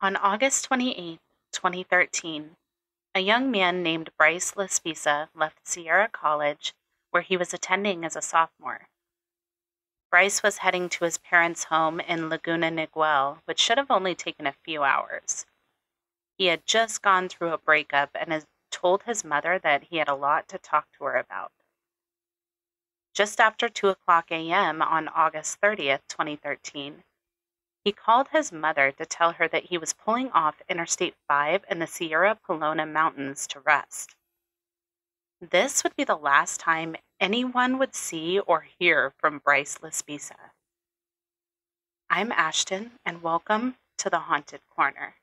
On August 28, 2013, a young man named Bryce Laspisa left Sierra College, where he was attending as a sophomore. Bryce was heading to his parents' home in Laguna Niguel, which should have only taken a few hours. He had just gone through a breakup and had told his mother that he had a lot to talk to her about. Just after 2:00 a.m. on August 30th, 2013, he called his mother to tell her that he was pulling off Interstate 5 in the Sierra Pelona Mountains to rest. This would be the last time anyone would see or hear from Bryce Laspisa. I'm Ashton, and welcome to the Haunted Corner.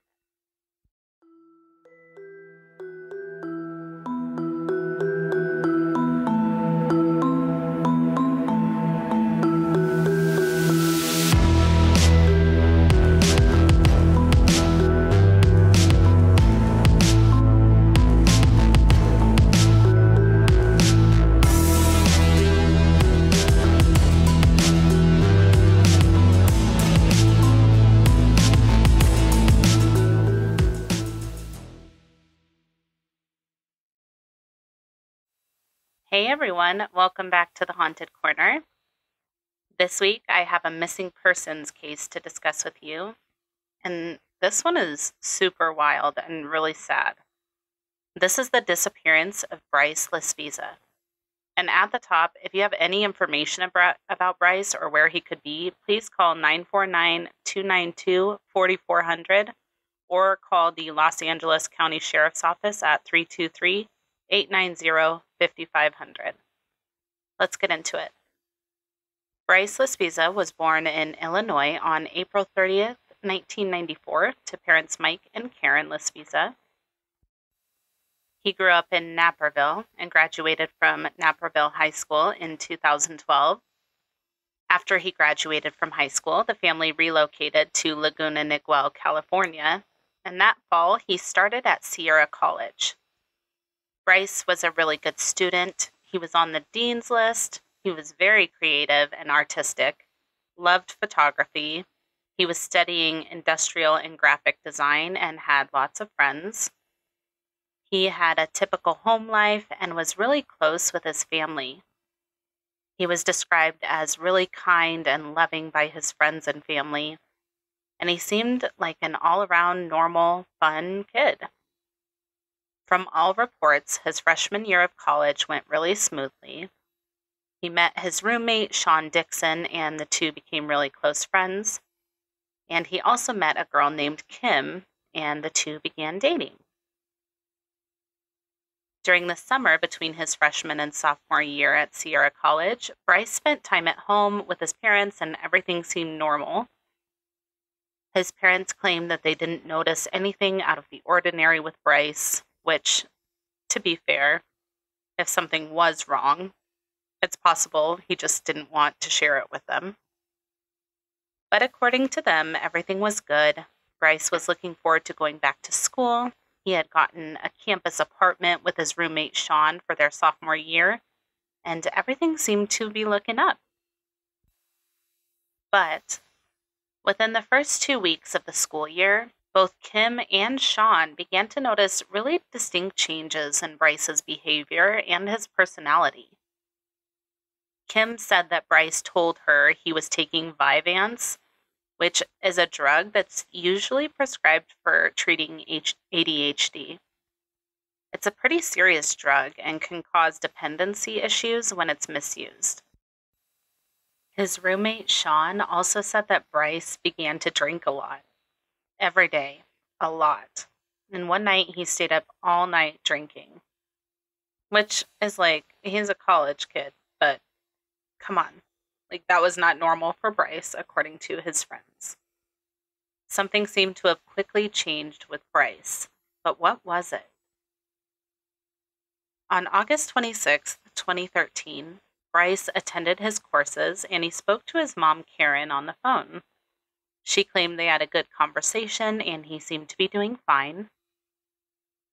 Hey everyone, welcome back to the Haunted Corner. This week I have a missing persons case to discuss with you, and this one is super wild and really sad. This is the disappearance of Bryce Laspisa. And at the top, if you have any information about Bryce or where he could be, please call 949-292-4400 or call the Los Angeles County Sheriff's Office at 323-890-5500. Let's get into it. Bryce Laspisa was born in Illinois on April 30th, 1994, to parents Mike and Karen Laspisa. He grew up in Naperville and graduated from Naperville High School in 2012. After he graduated from high school, the family relocated to Laguna Niguel, California, and that fall he started at Sierra College. Bryce was a really good student. He was on the dean's list. He was very creative and artistic, loved photography. He was studying industrial and graphic design and had lots of friends. He had a typical home life and was really close with his family. He was described as really kind and loving by his friends and family, and he seemed like an all-around normal, fun kid. From all reports, his freshman year of college went really smoothly. He met his roommate, Sean Dixon, and the two became really close friends. And he also met a girl named Kim, and the two began dating. During the summer between his freshman and sophomore year at Sierra College, Bryce spent time at home with his parents and everything seemed normal. His parents claimed that they didn't notice anything out of the ordinary with Bryce, which, to be fair, if something was wrong, it's possible he just didn't want to share it with them. But according to them, everything was good. Bryce was looking forward to going back to school. He had gotten a campus apartment with his roommate Sean for their sophomore year, and everything seemed to be looking up. But within the first 2 weeks of the school year, both Kim and Sean began to notice really distinct changes in Bryce's behavior and his personality. Kim said that Bryce told her he was taking Vyvanse, which is a drug that's usually prescribed for treating ADHD. It's a pretty serious drug and can cause dependency issues when it's misused. His roommate Sean also said that Bryce began to drink a lot. Every day, a lot. And one night he stayed up all night drinking. Which is like, he's a college kid, but come on. Like, that was not normal for Bryce, according to his friends. Something seemed to have quickly changed with Bryce. But what was it? On August 26th, 2013, Bryce attended his courses and he spoke to his mom, Karen, on the phone. She claimed they had a good conversation and he seemed to be doing fine.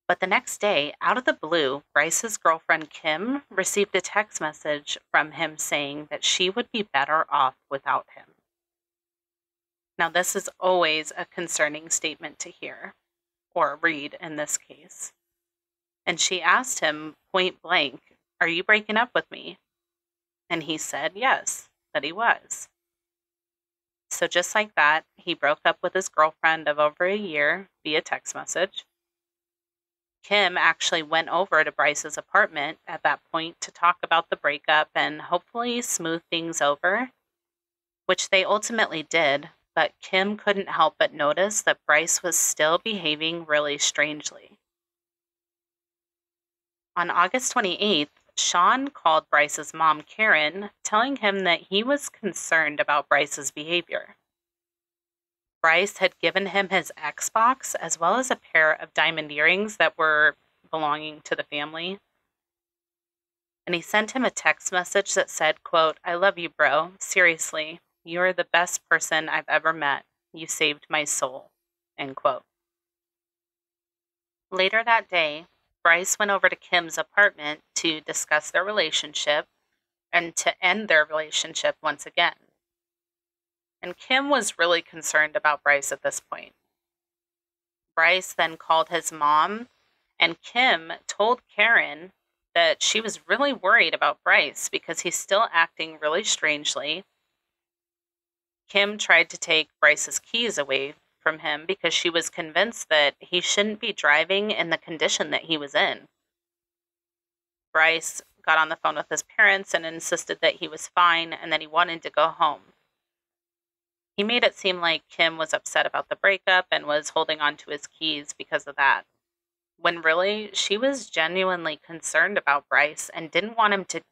But the next day, out of the blue, Bryce's girlfriend Kim received a text message from him saying that she would be better off without him. Now, this is always a concerning statement to hear, or read in this case. And she asked him point blank, "Are you breaking up with me?" And he said yes, that he was. So just like that, he broke up with his girlfriend of over a year via text message. Kim actually went over to Bryce's apartment at that point to talk about the breakup and hopefully smooth things over, which they ultimately did, but Kim couldn't help but notice that Bryce was still behaving really strangely. On August 28th, Sean called Bryce's mom, Karen, telling him that he was concerned about Bryce's behavior. Bryce had given him his Xbox as well as a pair of diamond earrings that were belonging to the family. And he sent him a text message that said, quote, "I love you, bro. Seriously, you're the best person I've ever met. You saved my soul," end quote. Later that day, Bryce went over to Kim's apartment to discuss their relationship and to end their relationship once again. And Kim was really concerned about Bryce at this point. Bryce then called his mom, and Kim told Karen that she was really worried about Bryce because he's still acting really strangely. Kim tried to take Bryce's keys away from him because she was convinced that he shouldn't be driving in the condition that he was in. Bryce got on the phone with his parents and insisted that he was fine and that he wanted to go home. He made it seem like Kim was upset about the breakup and was holding on to his keys because of that, when really she was genuinely concerned about Bryce and didn't want him to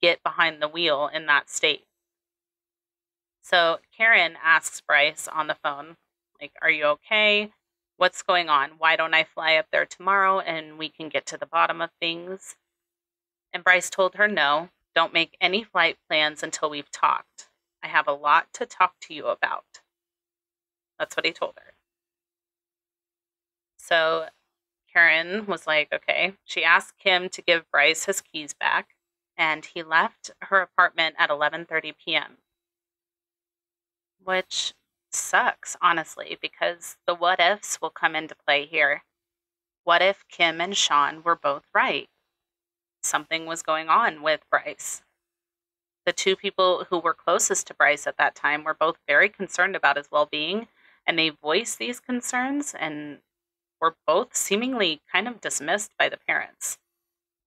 get behind the wheel in that state. So Karen asks Bryce on the phone, like, "Are you okay? What's going on? Why don't I fly up there tomorrow and we can get to the bottom of things?" And Bryce told her, "No, don't make any flight plans until we've talked. I have a lot to talk to you about." That's what he told her. So Karen was like, okay. She asked Kim to give Bryce his keys back, and he left her apartment at 11:30 p.m., which sucks, honestly, because the what ifs will come into play here. What if Kim and Sean were both right? Something was going on with Bryce. The two people who were closest to Bryce at that time were both very concerned about his well-being, and they voiced these concerns and were both seemingly kind of dismissed by the parents.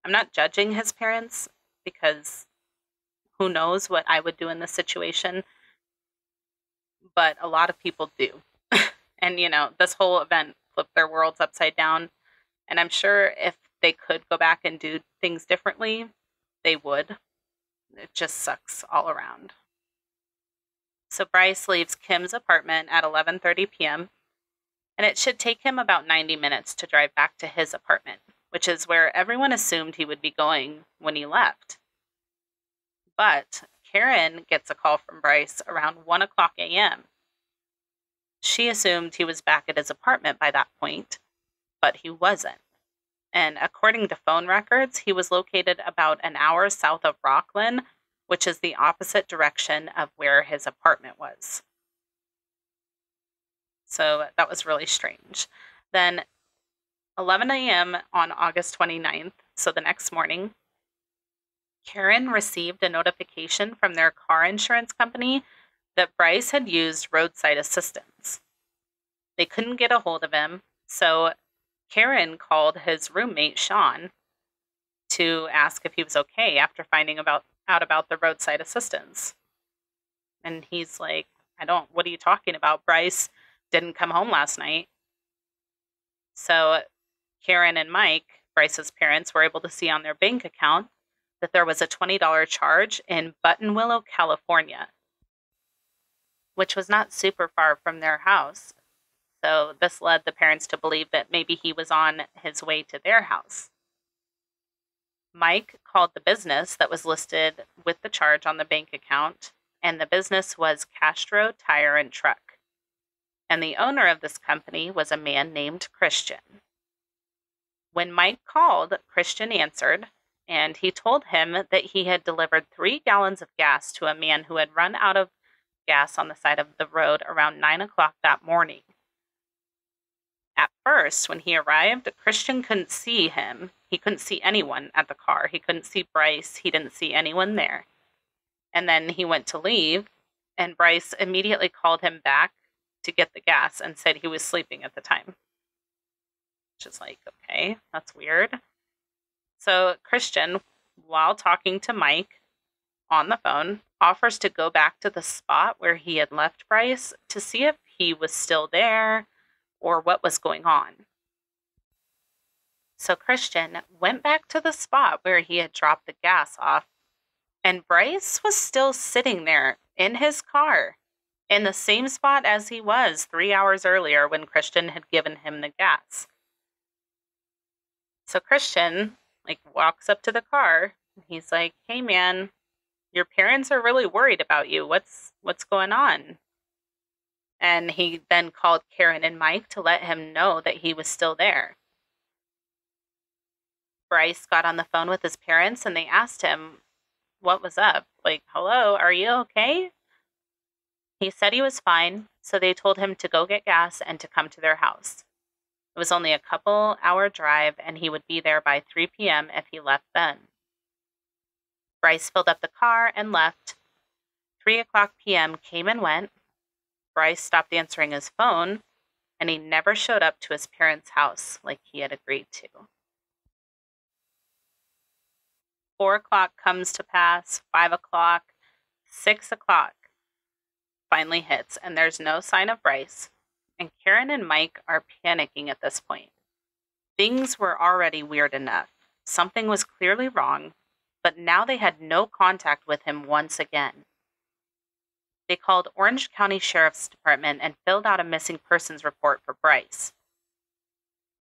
I'm not judging his parents because who knows what I would do in this situation, but a lot of people do. And, this whole event flipped their worlds upside down, and I'm sure if they could go back and do things differently, they would. It just sucks all around. So Bryce leaves Kim's apartment at 11:30 p.m., and it should take him about 90 minutes to drive back to his apartment, which is where everyone assumed he would be going when he left. But Karen gets a call from Bryce around 1 o'clock a.m. She assumed he was back at his apartment by that point, but he wasn't. And according to phone records, he was located about an hour south of Rockland, which is the opposite direction of where his apartment was. So that was really strange. Then 11 a.m. on August 29th, so the next morning, Karen received a notification from their car insurance company that Bryce had used roadside assistance. They couldn't get a hold of him, so Karen called his roommate, Sean, to ask if he was okay after finding out about the roadside assistance. And he's like, what are you talking about? Bryce didn't come home last night. So Karen and Mike, Bryce's parents, were able to see on their bank account that there was a $20 charge in Buttonwillow, California, which was not super far from their house. So this led the parents to believe that maybe he was on his way to their house. Mike called the business that was listed with the charge on the bank account, and the business was Castro Tire and Truck. And the owner of this company was a man named Christian. When Mike called, Christian answered, and he told him that he had delivered 3 gallons of gas to a man who had run out of gas on the side of the road around 9 o'clock that morning. At first, when he arrived, Christian couldn't see him. He couldn't see anyone at the car. He couldn't see Bryce. He didn't see anyone there. And then he went to leave, and Bryce immediately called him back to get the gas and said he was sleeping at the time. Which is like, okay, that's weird. So Christian, while talking to Mike on the phone, offers to go back to the spot where he had left Bryce to see if he was still there or what was going on. So Christian went back to the spot where he had dropped the gas off, and Bryce was still sitting there in his car in the same spot as he was 3 hours earlier when Christian had given him the gas. So Christian walks up to the car. He's like, "Hey man, your parents are really worried about you. What's going on?" And he then called Karen and Mike to let him know that he was still there. Bryce got on the phone with his parents and they asked him what was up. Like, "Hello, are you okay?" He said he was fine, so they told him to go get gas and to come to their house. It was only a couple-hour drive, and he would be there by 3 p.m. if he left then. Bryce filled up the car and left. 3 o'clock p.m. came and went. Bryce stopped answering his phone, and he never showed up to his parents' house like he had agreed to. 4 o'clock comes to pass, 5 o'clock, 6 o'clock finally hits, and there's no sign of Bryce. And Karen and Mike are panicking at this point. Things were already weird enough. Something was clearly wrong, but now they had no contact with him once again. They called Orange County Sheriff's Department and filled out a missing persons report for Bryce.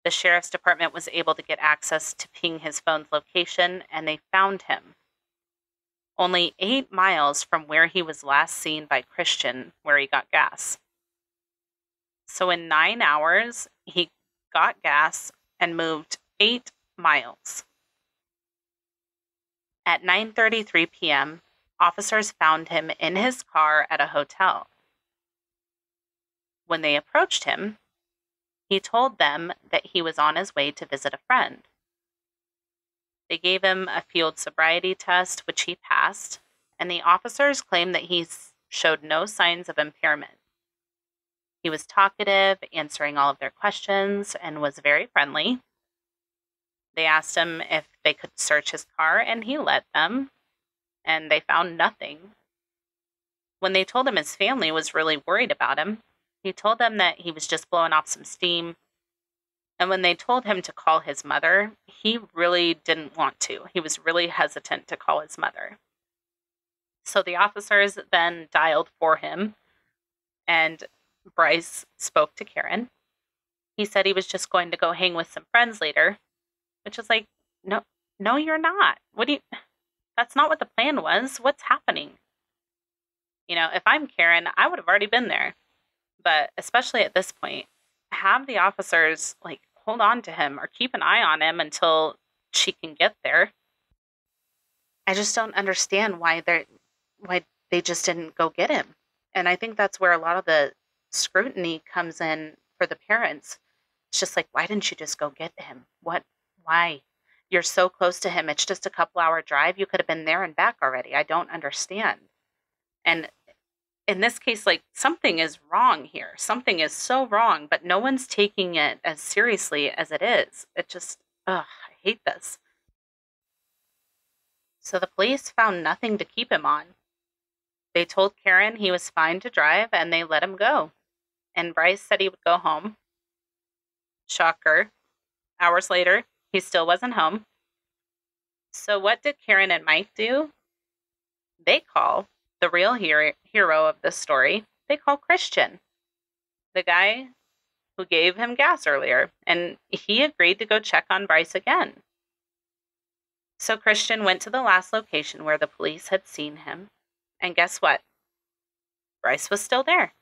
The Sheriff's Department was able to get access to ping his phone's location, and they found him. Only 8 miles from where he was last seen by Christian, where he got gas. So in 9 hours, he got gas and moved 8 miles. At 9:33 p.m., officers found him in his car at a hotel. When they approached him, he told them that he was on his way to visit a friend. They gave him a field sobriety test, which he passed, and the officers claimed that he showed no signs of impairment. He was talkative, answering all of their questions, and was very friendly. They asked him if they could search his car, and he let them, and they found nothing. When they told him his family was really worried about him, he told them that he was just blowing off some steam. And when they told him to call his mother, he really didn't want to. He was really hesitant to call his mother. So the officers then dialed for him, and Bryce spoke to Karen. He said he was just going to go hang with some friends later, which is like, no, you're not. That's not what the plan was. What's happening? If I'm Karen, I would have already been there. But especially at this point, have the officers hold on to him or keep an eye on him until she can get there. I just don't understand why they just didn't go get him. And I think that's where a lot of the scrutiny comes in for the parents. It's just like, why didn't you just go get him? Why? You're so close to him. It's just a couple-hour drive. You could have been there and back already. I don't understand. And in this case, something is wrong here. Something is so wrong, but no one's taking it as seriously as it is. It just, I hate this. So the police found nothing to keep him on. They told Karen he was fine to drive, and they let him go. And Bryce said he would go home. Shocker. Hours later, he still wasn't home. So what did Karen and Mike do? They call the real hero of this story. They call Christian, the guy who gave him gas earlier, and he agreed to go check on Bryce again. So Christian went to the last location where the police had seen him, and guess what? Bryce was still there.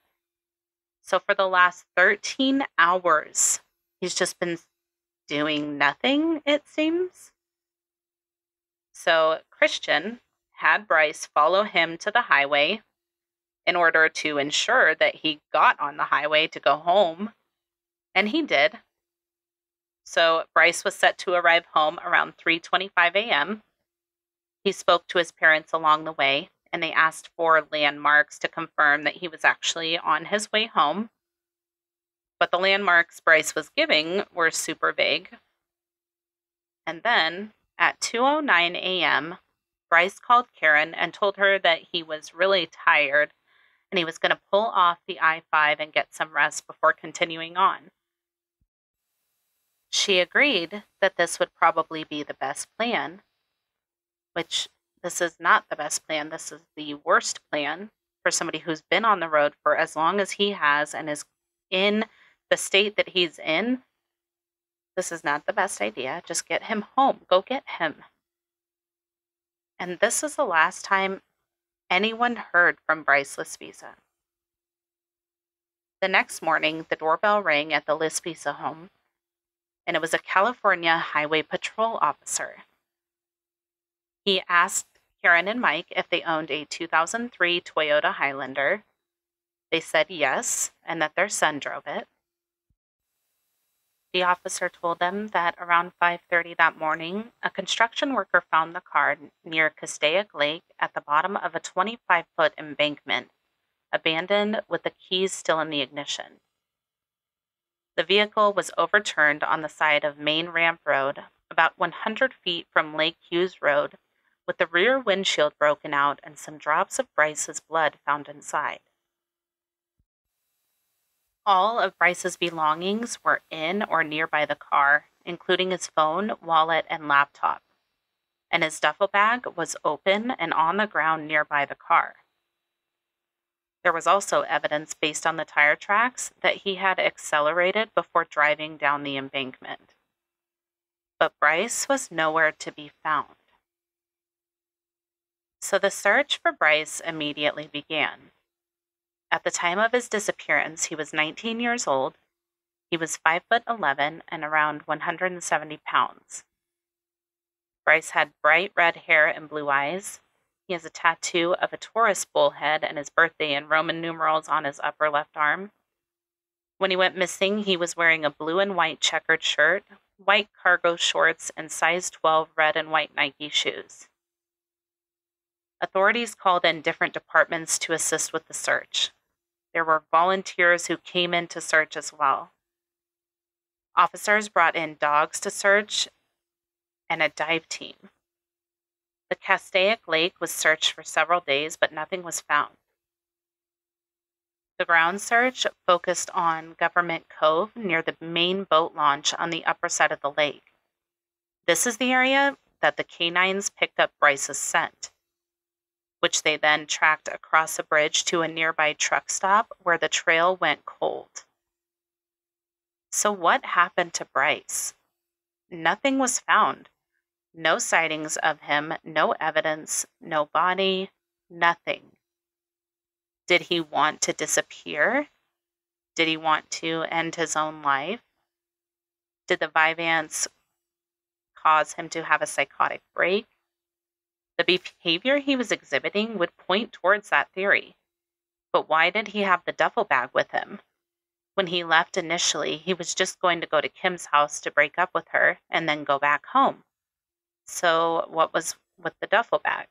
So for the last 13 hours, he's just been doing nothing, it seems. So Christian had Bryce follow him to the highway, in order to ensure that he got on the highway to go home, and he did. So Bryce was set to arrive home around 3:25 a.m. He spoke to his parents along the way, and they asked for landmarks to confirm that he was actually on his way home. But the landmarks Bryce was giving were super vague. And then at 2:09 a.m., Bryce called Karen and told her that he was really tired and he was going to pull off the I-5 and get some rest before continuing on. She agreed that this would probably be the best plan, which this is not the best plan. This is the worst plan for somebody who's been on the road for as long as he has and is in the state that he's in. This is not the best idea. Just get him home. Go get him. And this is the last time anyone heard from Bryce Laspisa. The next morning, the doorbell rang at the Laspisa home, and it was a California Highway Patrol officer. He asked Karen and Mike if they owned a 2003 Toyota Highlander. They said yes, and that their son drove it. The officer told them that around 5:30 that morning, a construction worker found the car near Castaic Lake at the bottom of a 25-foot embankment, abandoned with the keys still in the ignition. The vehicle was overturned on the side of Main Ramp Road, about 100 feet from Lake Hughes Road, with the rear windshield broken out and some drops of Bryce's blood found inside. All of Bryce's belongings were in or nearby the car, including his phone, wallet, and laptop. And his duffel bag was open and on the ground nearby the car. There was also evidence based on the tire tracks that he had accelerated before driving down the embankment. But Bryce was nowhere to be found. So the search for Bryce immediately began. At the time of his disappearance, he was 19 years old. He was 5'11" and around 170 pounds. Bryce had bright red hair and blue eyes. He has a tattoo of a Taurus bullhead and his birthday in Roman numerals on his upper left arm. When he went missing, he was wearing a blue and white checkered shirt, white cargo shorts, and size 12 red and white Nike shoes. Authorities called in different departments to assist with the search. There were volunteers who came in to search as well. Officers brought in dogs to search and a dive team. The Castaic Lake was searched for several days, but nothing was found. The ground search focused on Government Cove near the main boat launch on the upper side of the lake. This is the area that the canines picked up Bryce's scent, which they then tracked across a bridge to a nearby truck stop where the trail went cold. So what happened to Bryce? Nothing was found. No sightings of him, no evidence, no body, nothing. Did he want to disappear? Did he want to end his own life? Did the Vyvanse cause him to have a psychotic break? The behavior he was exhibiting would point towards that theory. But why did he have the duffel bag with him? When he left initially, he was just going to go to Kim's house to break up with her and then go back home. So what was with the duffel bag?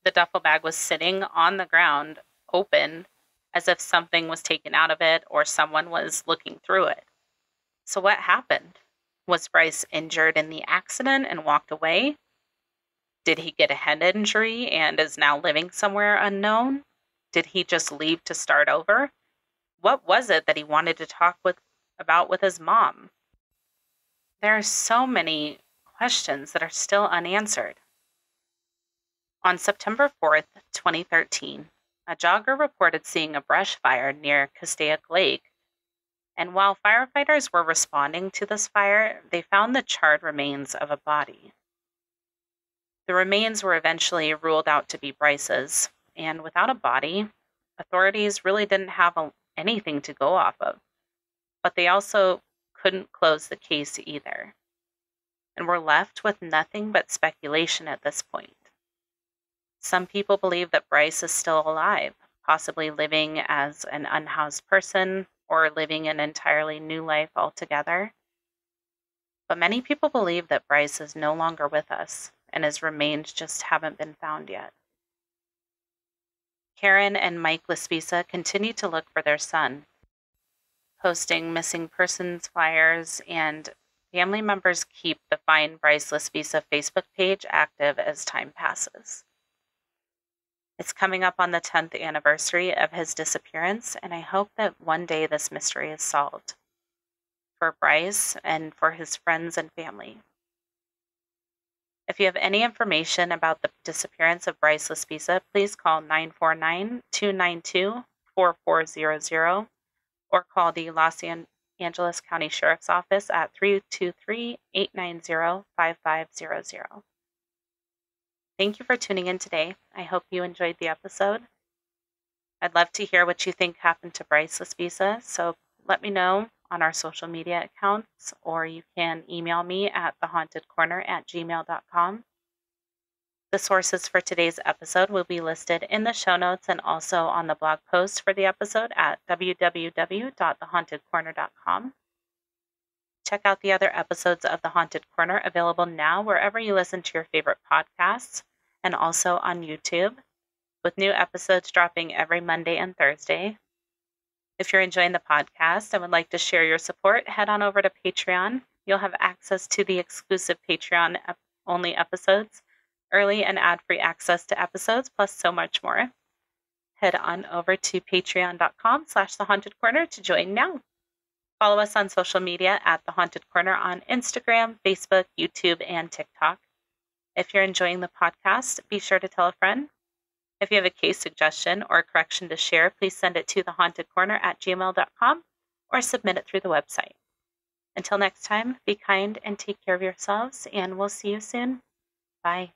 The duffel bag was sitting on the ground, open, as if something was taken out of it or someone was looking through it. So what happened? Was Bryce injured in the accident and walked away? Did he get a head injury and is now living somewhere unknown? Did he just leave to start over? What was it that he wanted to talk about with his mom? There are so many questions that are still unanswered. On September 4th, 2013, a jogger reported seeing a brush fire near Castaic Lake, and while firefighters were responding to this fire, they found the charred remains of a body. The remains were eventually ruled out to be Bryce's, and without a body, authorities really didn't have anything to go off of. But they also couldn't close the case either, and were left with nothing but speculation at this point. Some people believe that Bryce is still alive, possibly living as an unhoused person or living an entirely new life altogether. But many people believe that Bryce is no longer with us and his remains just haven't been found yet. Karen and Mike Laspisa continue to look for their son, posting missing persons flyers, and family members keep the Find Bryce Laspisa Facebook page active as time passes. It's coming up on the 10th anniversary of his disappearance, and I hope that one day this mystery is solved for Bryce and for his friends and family. If you have any information about the disappearance of Bryce Laspisa, please call 949-292-4400 or call the Los Angeles County Sheriff's Office at 323-890-5500. Thank you for tuning in today. I hope you enjoyed the episode. I'd love to hear what you think happened to Bryce Laspisa, so let me know on our social media accounts, or you can email me at thehauntedcorner@gmail.com. The sources for today's episode will be listed in the show notes and also on the blog post for the episode at www.thehauntedcorner.com. Check out the other episodes of The Haunted Corner available now wherever you listen to your favorite podcasts and also on YouTube, with new episodes dropping every Monday and Thursday. If you're enjoying the podcast and would like to share your support, head on over to Patreon. You'll have access to the exclusive Patreon-only episodes, early and ad-free access to episodes, plus so much more. Head on over to patreon.com/thehauntedcorner to join now. Follow us on social media at The Haunted Corner on Instagram, Facebook, YouTube, and TikTok. If you're enjoying the podcast, be sure to tell a friend. If you have a case suggestion or a correction to share, please send it to thehauntedcorner@gmail.com or submit it through the website. Until next time, be kind and take care of yourselves, and we'll see you soon. Bye.